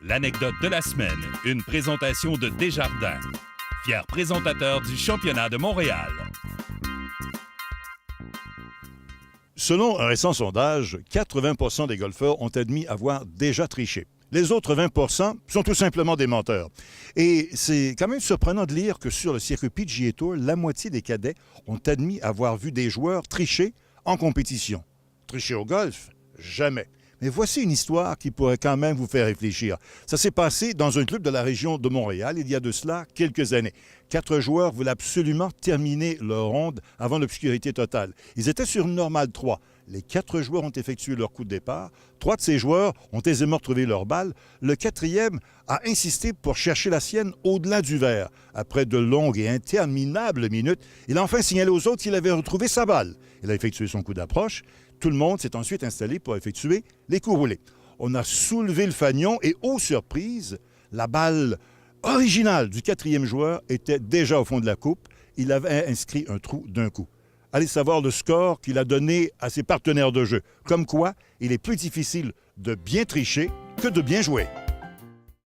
L'anecdote de la semaine, une présentation de Desjardins, fier présentateur du championnat de Montréal. Selon un récent sondage, 80 des golfeurs ont admis avoir déjà triché. Les autres 20 sont tout simplement des menteurs. Et c'est quand même surprenant de lire que sur le circuit PGA Tour, la moitié des cadets ont admis avoir vu des joueurs tricher en compétition. Tricher au golf? Jamais. Mais voici une histoire qui pourrait quand même vous faire réfléchir. Ça s'est passé dans un club de la région de Montréal il y a de cela quelques années. 4 joueurs voulaient absolument terminer leur ronde avant l'obscurité totale. Ils étaient sur une normale 3. Les 4 joueurs ont effectué leur coup de départ. 3 de ces joueurs ont aisément retrouvé leur balle. Le 4e a insisté pour chercher la sienne au-delà du verre. Après de longues et interminables minutes, il a enfin signalé aux autres qu'il avait retrouvé sa balle. Il a effectué son coup d'approche. Tout le monde s'est ensuite installé pour effectuer les coups roulés. On a soulevé le fanion et, aux surprises, la balle originale du 4e joueur était déjà au fond de la coupe. Il avait inscrit un trou d'un coup. Allez savoir le score qu'il a donné à ses partenaires de jeu. Comme quoi, il est plus difficile de bien tricher que de bien jouer.